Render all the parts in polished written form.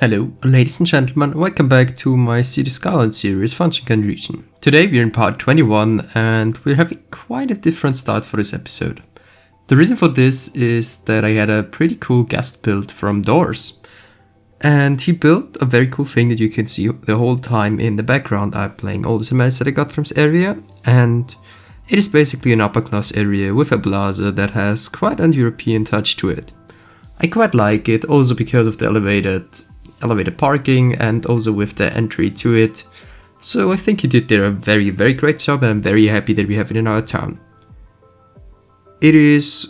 Hello, ladies and gentlemen, welcome back to my City Skylines series, Fangchenggang region. Today we're in part 21 and we're having quite a different start for this episode. The reason for this is that I had a pretty cool guest build from Doors. And he built a very cool thing that you can see the whole time in the background. I'm playing all the cements that I got from this area, and it is basically an upper class area with a plaza that has quite a European touch to it. I quite like it, also because of the elevated parking and also with the entry to it. So I think he did there a very great job, and I'm very happy that we have it in our town. It is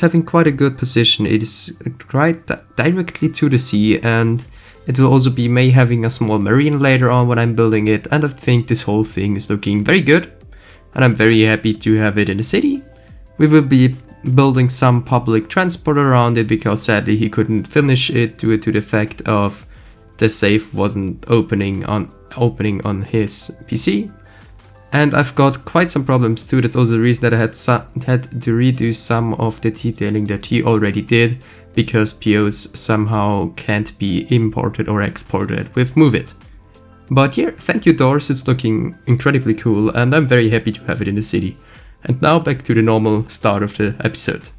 having quite a good position. It is right directly to the sea, and it will also be having a small marina later on when I'm building it, and I think this whole thing is looking very good, and I'm very happy to have it in the city. We will be building some public transport around it because sadly he couldn't finish it due to the fact of the safe wasn't opening on his PC. And I've got quite some problems too. That's also the reason that I had to redo some of the detailing that he already did, because POs somehow can't be imported or exported with Move It. But yeah, thank you Doors, it's looking incredibly cool and I'm very happy to have it in the city. And now back to the normal start of the episode.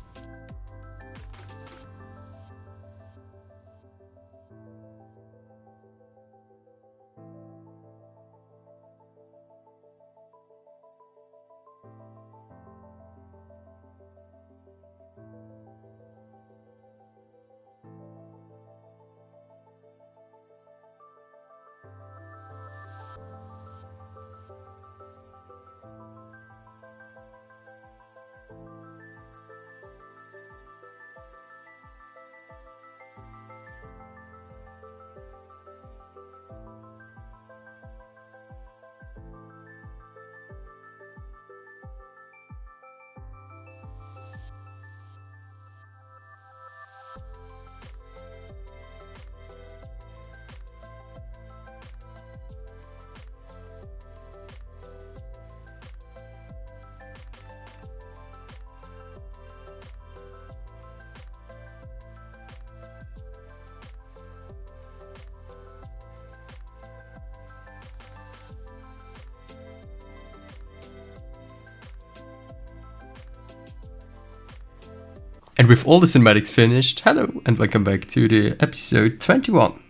And with all the cinematics finished, hello and welcome back to the episode 21.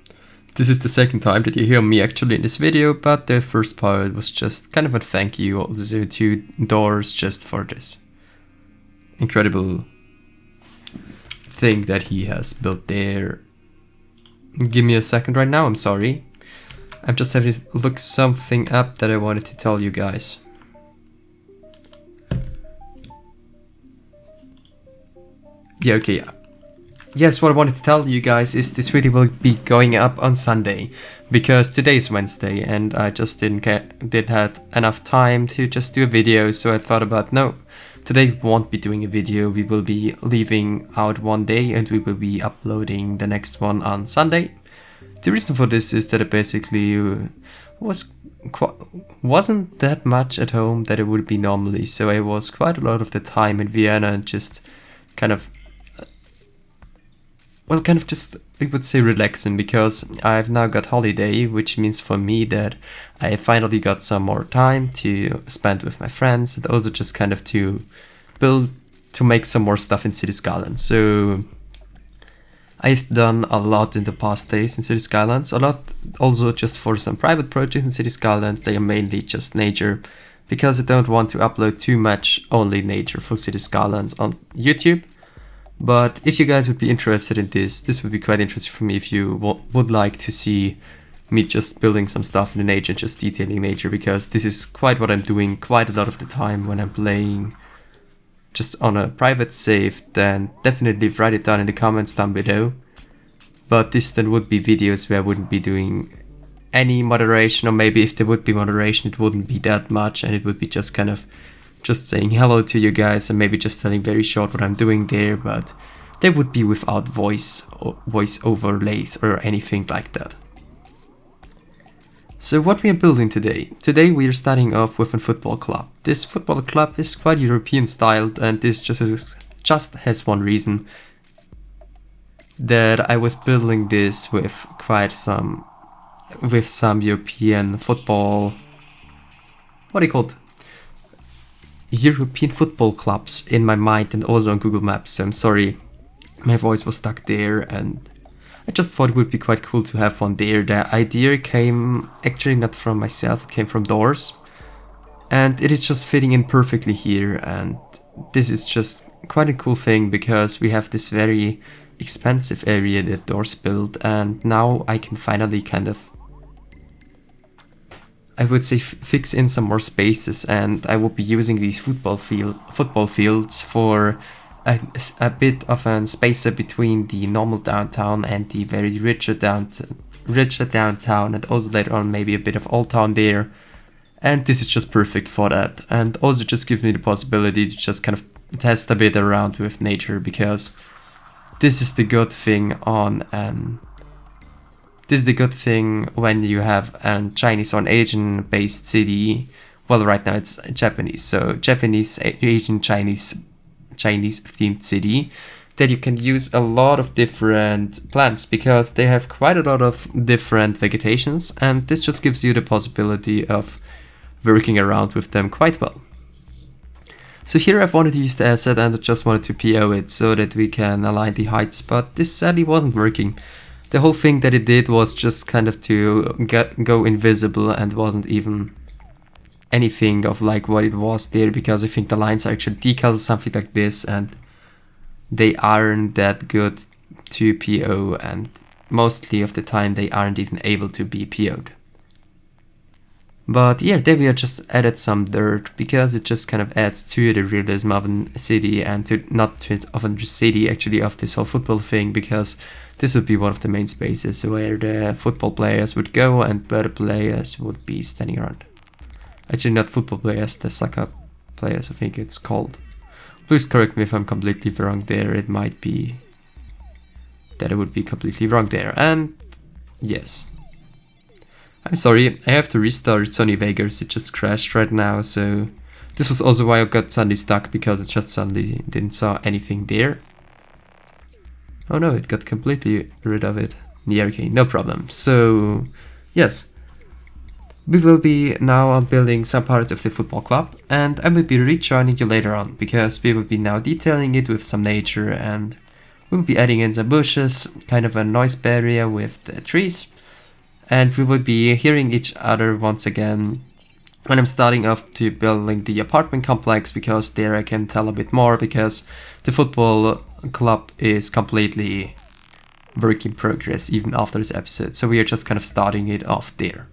This is the second time that you hear me actually in this video, but the first part was just kind of a thank you also to Doors just for this incredible thing that he has built there. Give me a second right now, I'm sorry. I'm just having to look something up that I wanted to tell you guys. Yeah, okay. Yes, what I wanted to tell you guys is this video will be going up on Sunday, because today is Wednesday and I just didn't have enough time to just do a video, so I thought about no, today we won't be doing a video. We will be leaving out one day and we will be uploading the next one on Sunday. The reason for this is that I basically wasn't that much at home that it would be normally, so I was quite a lot of the time in Vienna and just kind of just, I would say, relaxing, because I've now got holiday, which means for me that I finally got some more time to spend with my friends and also just kind of to make some more stuff in City Skylines. So I've done a lot in the past days in City Skylines, a lot also just for some private projects in City Skylines. They are mainly just nature, because I don't want to upload too much only nature for City Skylines on YouTube. But if you guys would be interested in this would be quite interesting for me if you would like to see me just building some stuff in the nature, just detailing nature, because this is quite what I'm doing quite a lot of the time when I'm playing just on a private save. Then definitely write it down in the comments down below. But this then would be videos where I wouldn't be doing any moderation, or maybe if there would be moderation it wouldn't be that much, and it would be just kind of just saying hello to you guys and maybe just telling very short what I'm doing there, but they would be without voice overlays or anything like that. So what we are building today? Today we are starting off with a football club. This football club is quite European styled, and this just has one reason. that I was building this with some European football, what do you call it? European football clubs in my mind and also on Google Maps. So I'm sorry, my voice was stuck there, and I just thought it would be quite cool to have one there. The idea came actually not from myself, it came from Doors. And it is just fitting in perfectly here, and this is just quite a cool thing because we have this very expensive area that Doors built, and now I can finally kind of, I would say, fix in some more spaces, and I will be using these football fields for a bit of a spacer between the normal downtown and the very richer downtown, and also later on maybe a bit of Old Town there. And this is just perfect for that, and also just gives me the possibility to just kind of test a bit around with nature, because this is the good thing when you have a Chinese or an Asian based city. Well, right now it's Japanese, so Japanese, Asian, Chinese themed city, that you can use a lot of different plants because they have quite a lot of different vegetations, and this just gives you the possibility of working around with them quite well. So here I've wanted to use the asset and I just wanted to PO it so that we can align the heights, but this sadly wasn't working. The whole thing that it did was just kind of to go invisible and wasn't even anything of like what it was there, because I think the lines are actually decals or something like this, and they aren't that good to PO, and mostly of the time they aren't even able to be PO'd. But yeah, there we just added some dirt because it just kind of adds to the realism of a city, and of a city actually, of this whole football thing, because this would be one of the main spaces where the football players would go and where the players would be standing around. Actually, not football players, the soccer players, I think it's called. Please correct me if I'm completely wrong there. It might be that I would be completely wrong there. And yes, I'm sorry, I have to restart Sony Vegas. It just crashed right now, so this was also why I got suddenly stuck, because it just suddenly didn't saw anything there. Oh no, it got completely rid of it. Yeah, okay, no problem. So yes, we will be now on building some parts of the football club, and I will be rejoining you later on, because we will be now detailing it with some nature, and we'll be adding in some bushes, kind of a noise barrier with the trees, and we will be hearing each other once again when I'm starting off to building the apartment complex, because there I can tell a bit more, because the football club is completely work in progress even after this episode, so we are just kind of starting it off there.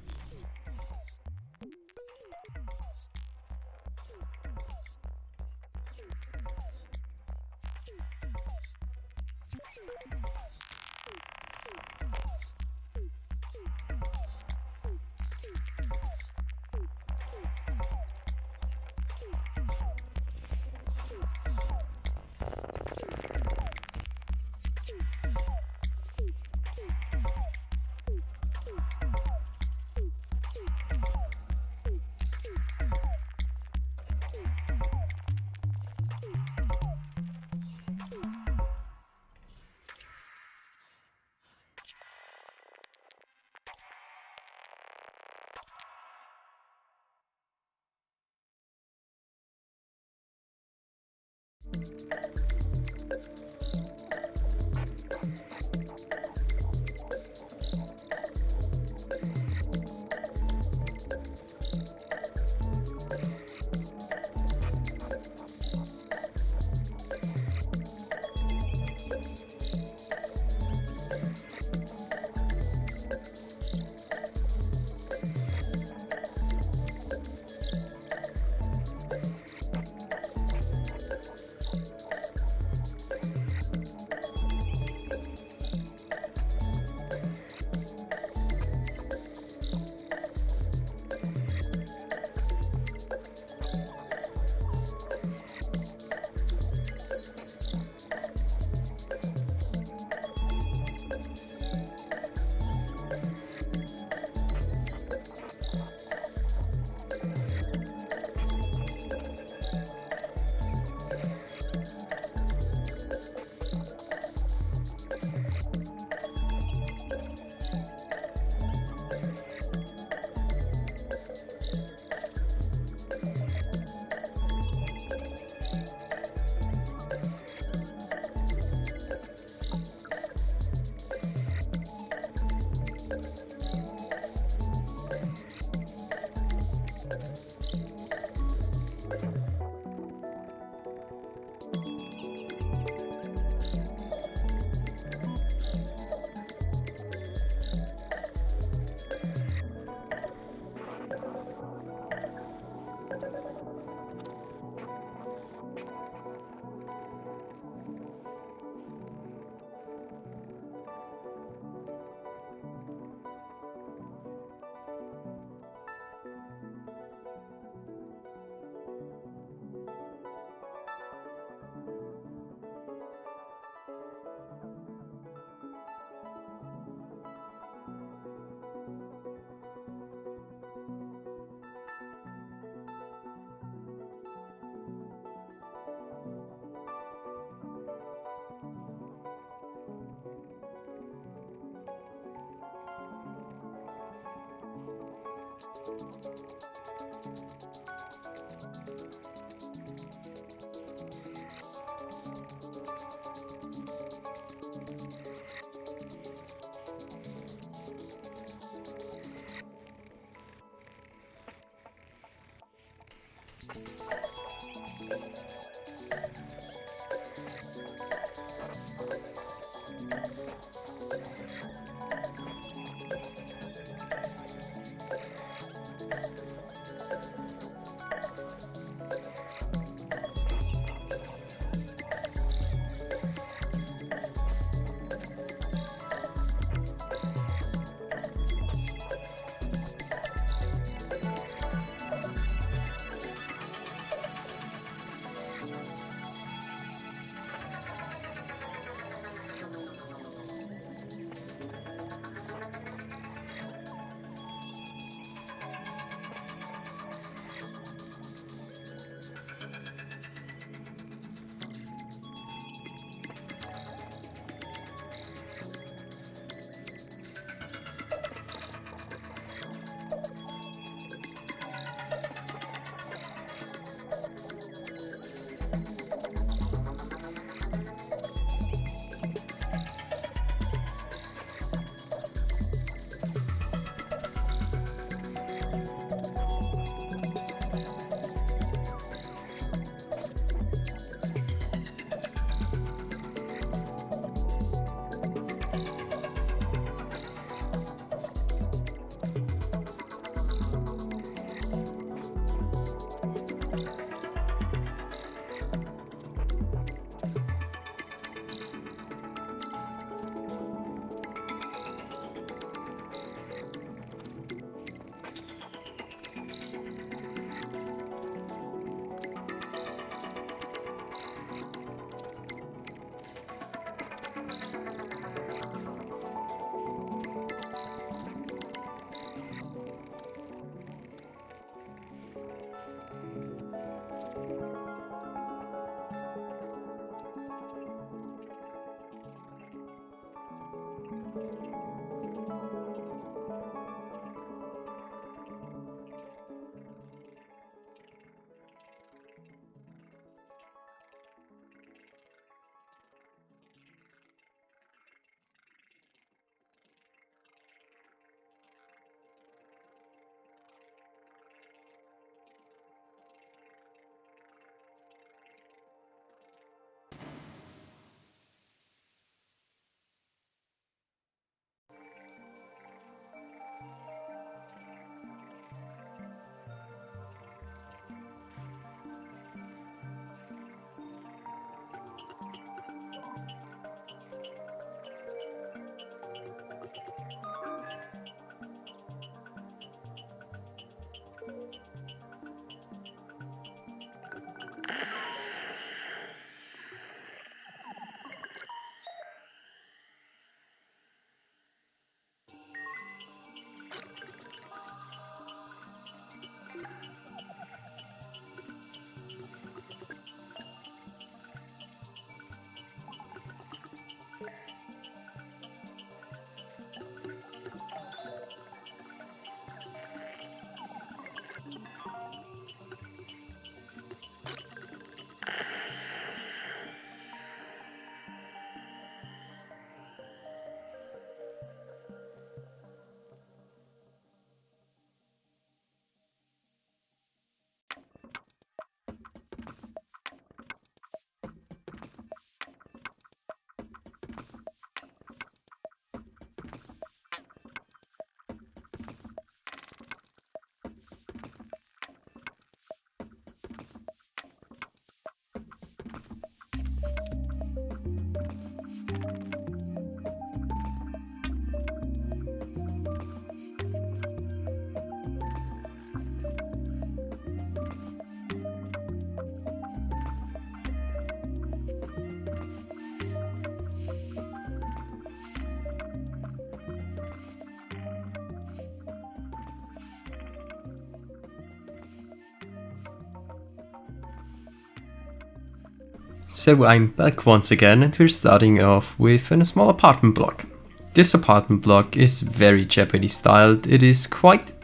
So I'm back once again, and we're starting off with a small apartment block. This apartment block is very Japanese styled. It is quite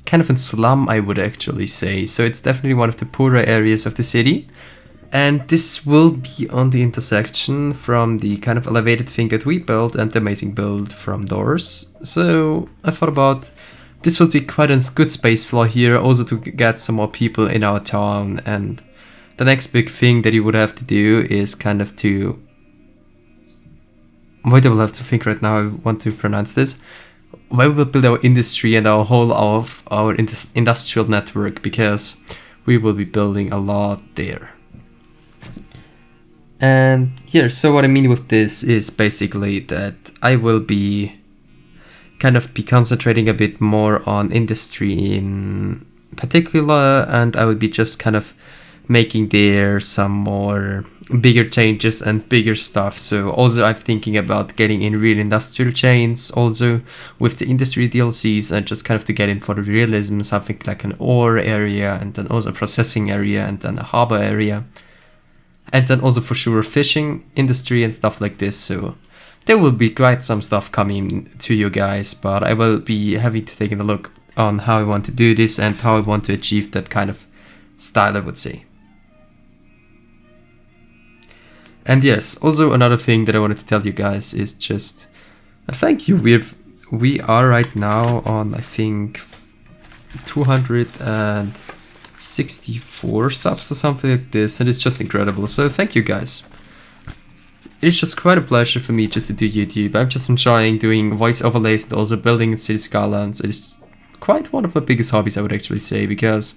kind of a slum, I would actually say. So it's definitely one of the poorer areas of the city. And this will be on the intersection from the kind of elevated thing that we built and the amazing build from doors. So I thought about this would be quite a good space floor here, also to get some more people in our town. And the next big thing that you would have to do is kind of to... Wait, I will have to think right now, I want to pronounce this. Where we will build our industry and our whole of our industrial network, because we will be building a lot there. And here, so what I mean with this is basically that I will be concentrating a bit more on industry in particular, and I will be just kind of making there some more bigger changes and bigger stuff. So also I'm thinking about getting in real industrial chains also with the industry DLCs, and just kind of to get in for the realism, something like an ore area, and then also a processing area, and then a harbor area, and then also for sure fishing industry and stuff like this. So there will be quite some stuff coming to you guys, but I will be having to take a look on how I want to do this and how I want to achieve that kind of style, I would say. And yes, also another thing that I wanted to tell you guys is just a thank you. We are right now on, I think, 264 subs or something like this, and it's just incredible. So thank you guys. It's just quite a pleasure for me just to do YouTube. I'm just enjoying doing voice overlays and also building in City Skylines. It's quite one of my biggest hobbies, I would actually say, because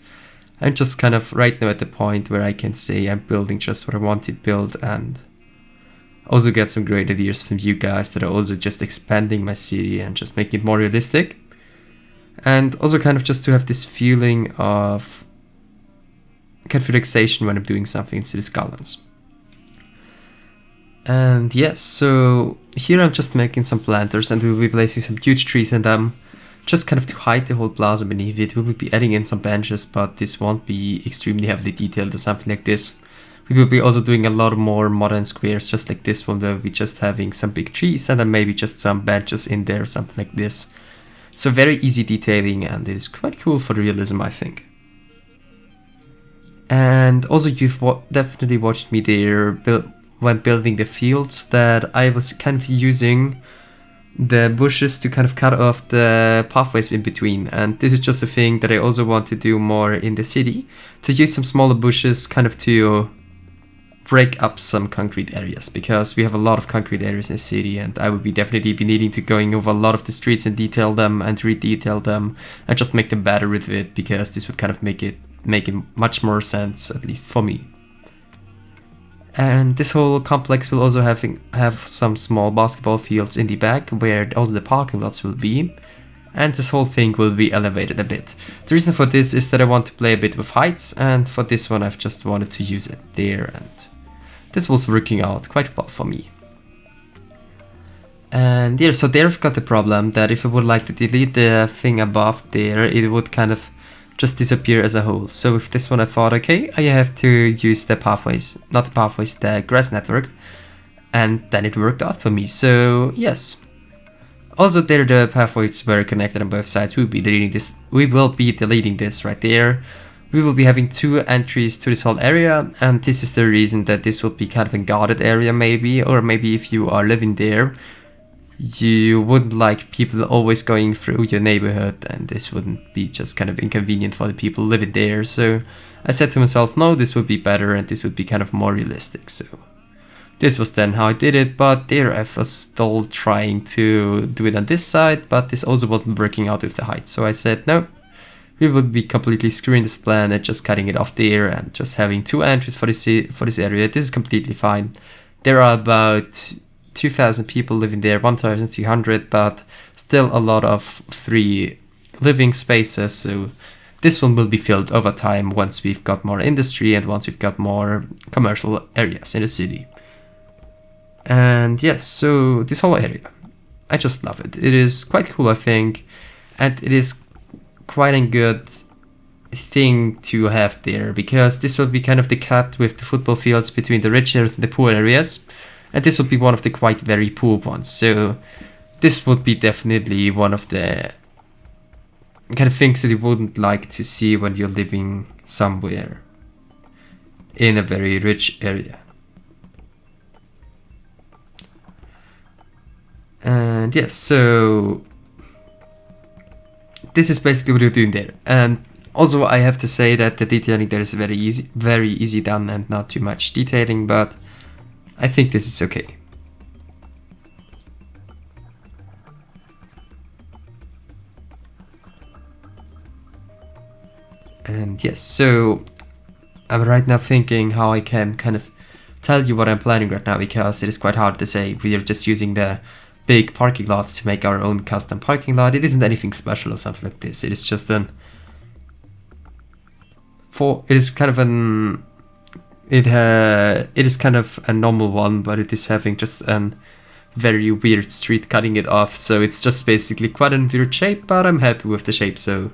I'm just kind of right now at the point where I can say I'm building just what I want to build, and also get some great ideas from you guys that are also just expanding my city and just making it more realistic. And also kind of just to have this feeling of kind of relaxation when I'm doing something in City Skylines. And yes, so here I'm just making some planters, and we will be placing some huge trees in them, just kind of to hide the whole plaza beneath it. We will be adding in some benches, but this won't be extremely heavily detailed or something like this. We will be also doing a lot more modern squares, just like this one, where we'll be just having some big trees and then maybe just some benches in there, something like this. So very easy detailing, and it is quite cool for the realism, I think. And also you've definitely watched me there when building the fields, that I was kind of using the bushes to kind of cut off the pathways in between. And this is just a thing that I also want to do more in the city, to use some smaller bushes kind of to break up some concrete areas, because we have a lot of concrete areas in the city, and I would be definitely be needing to going over a lot of the streets and detail them and re-detail them and just make them better with it, because this would kind of make it much more sense, at least for me. And this whole complex will also have some small basketball fields in the back, where also the parking lots will be. And this whole thing will be elevated a bit. The reason for this is that I want to play a bit with heights, and for this one I've just wanted to use it there, and this was working out quite well for me. And yeah, so there I've got the problem that if I would like to delete the thing above there, it would kind of just disappear as a whole. So with this one I thought, okay, I have to use the pathways, not the pathways, the grass network, and then it worked out for me. So yes. Also there the pathways were connected on both sides. We will be deleting this right there. We will be having 2 entries to this whole area, and this is the reason that this will be kind of a guarded area maybe, or maybe if you are living there, you wouldn't like people always going through your neighborhood, and this wouldn't be just kind of inconvenient for the people living there. So I said to myself, no, this would be better, and this would be kind of more realistic. So this was then how I did it, but there I was still trying to do it on this side, but this also wasn't working out with the height. So I said, no, we would be completely screwing this plan and just cutting it off there and just having 2 entries for this area. This is completely fine. There are about 2,000 people living there, 1,200, but still a lot of free living spaces. So this one will be filled over time once we've got more industry and once we've got more commercial areas in the city. And yes, so this whole area, I just love it. It is quite cool, I think, and it is quite a good thing to have there, because this will be kind of the cut with the football fields between the rich areas and the poor areas, and this will be one of the quite very poor ones. So this would be definitely one of the kind of things that you wouldn't like to see when you're living somewhere in a very rich area. And yes, so this is basically what you're doing there. And also I have to say that the detailing there is very easy done and not too much detailing, but I think this is okay. And yes, so I'm right now thinking how I can kind of tell you what I'm planning right now, because it is quite hard to say. We are just using the big parking lots to make our own custom parking lot. It isn't anything special or something like this. It is just it is kind of a normal one, but it is having just a very weird street cutting it off. So it's just basically quite a weird shape, but I'm happy with the shape. So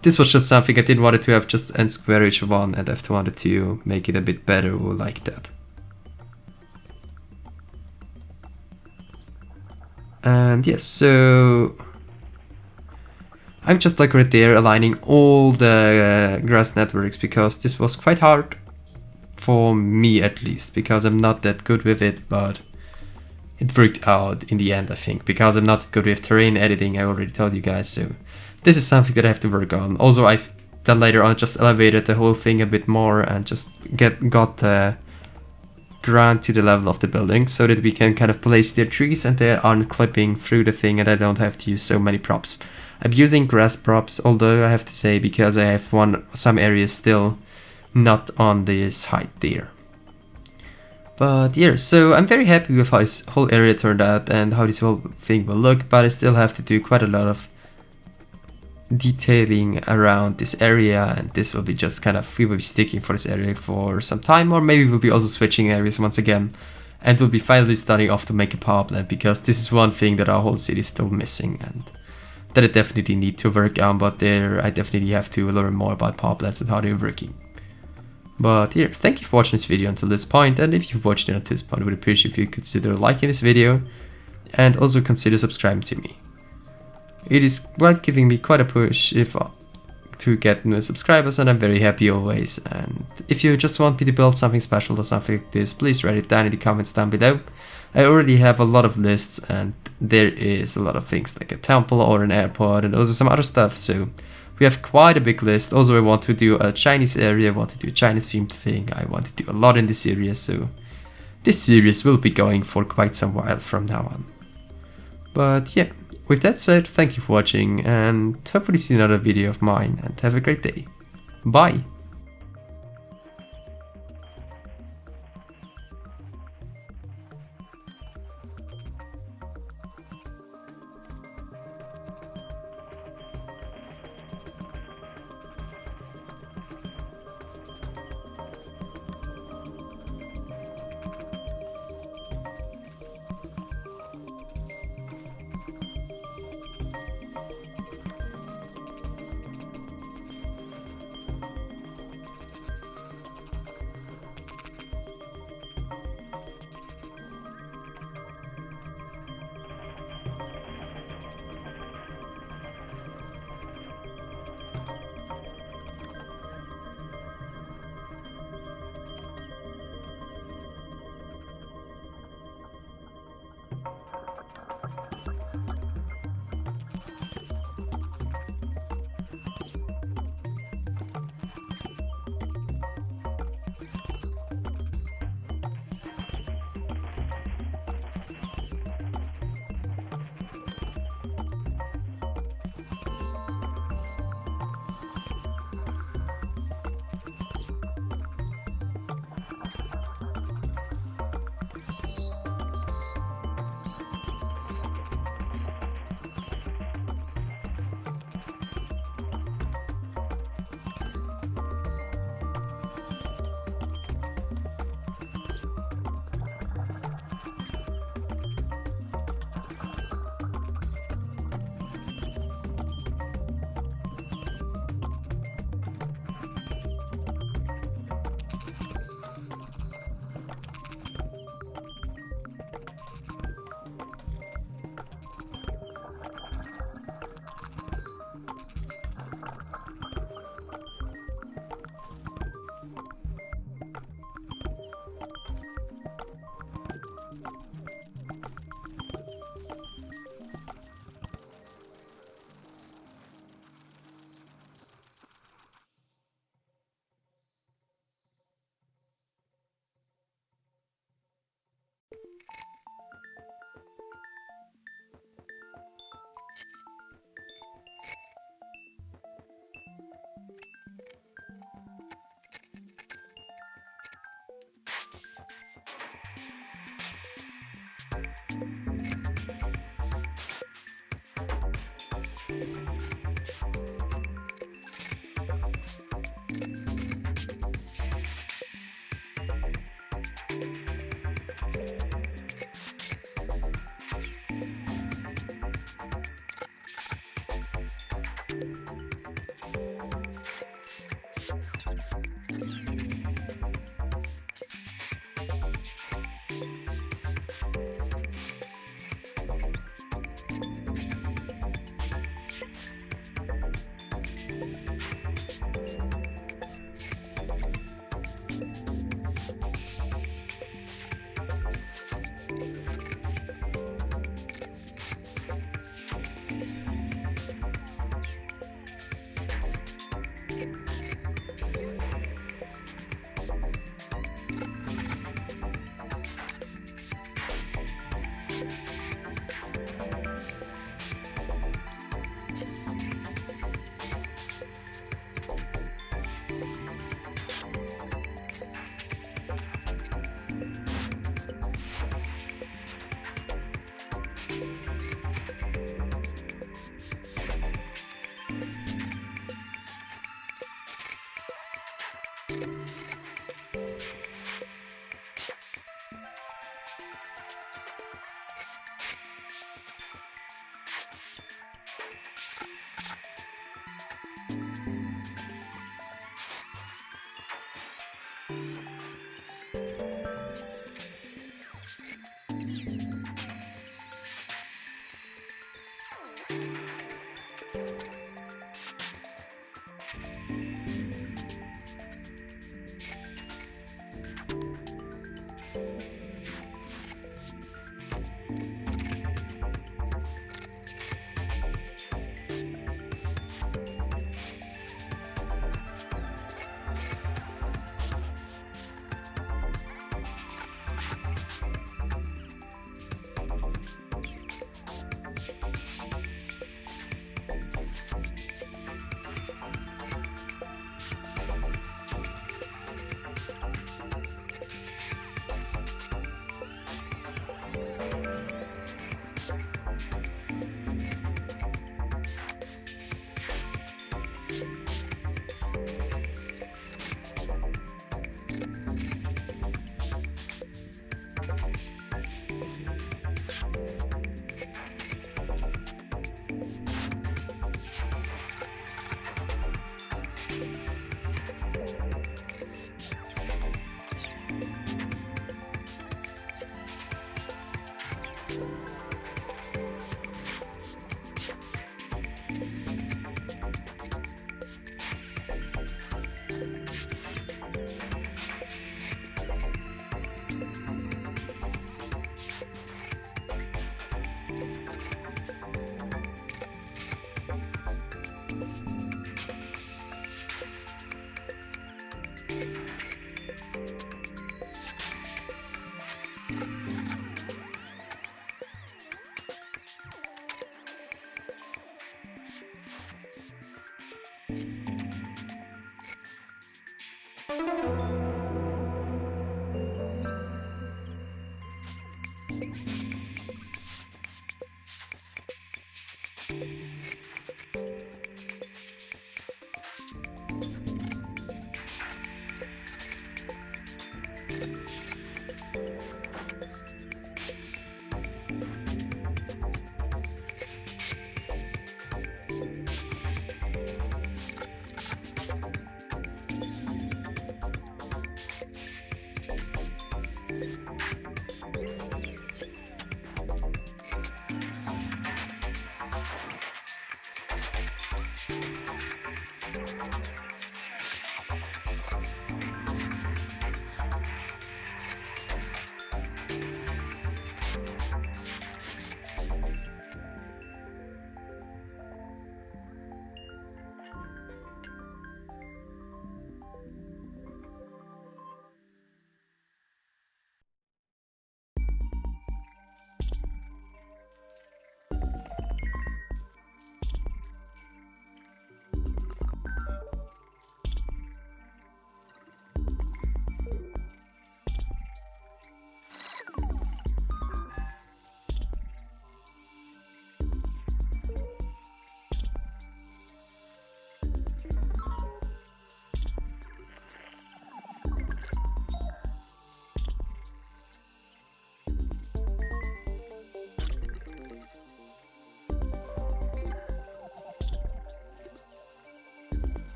this was just something I didn't want it to have just a squarish one, and I wanted to make it a bit better like that. And yes, so I'm just like right there aligning all the grass networks, because this was quite hard for me, at least, because I'm not that good with it, but it worked out in the end, I think, because I'm not good with terrain editing, I already told you guys. So this is something that I have to work on. Also, I've done later on just elevated the whole thing a bit more and just got the ground to the level of the building, so that we can kind of place their trees and they aren't clipping through the thing, and I don't have to use so many props. I'm using grass props, although I have to say, because I have some areas still not on this height there. But yeah, so I'm very happy with how this whole area turned out and how this whole thing will look, but I still have to do quite a lot of detailing around this area, and this will be just kind of, we will be sticking for this area for some time, or maybe we'll be also switching areas once again, and we'll be finally starting off to make a power plant, because this is one thing that our whole city is still missing and that I definitely need to work on. But there I definitely have to learn more about power plants and how they're working. But yeah, thank you for watching this video until this point, and if you've watched it until this point, I would appreciate if you consider liking this video and also consider subscribing to me. It is quite giving me quite a push to get new subscribers, and I'm very happy always. And if you just want me to build something special or something like this, please write it down in the comments down below. I already have a lot of lists, and there is a lot of things like a temple or an airport and also some other stuff, so we have quite a big list. Also, I want to do a Chinese area, I want to do a Chinese themed thing, I want to do a lot in this series, so this series will be going for quite some while from now on. But yeah, with that said, thank you for watching, and hopefully see another video of mine, and have a great day. Bye!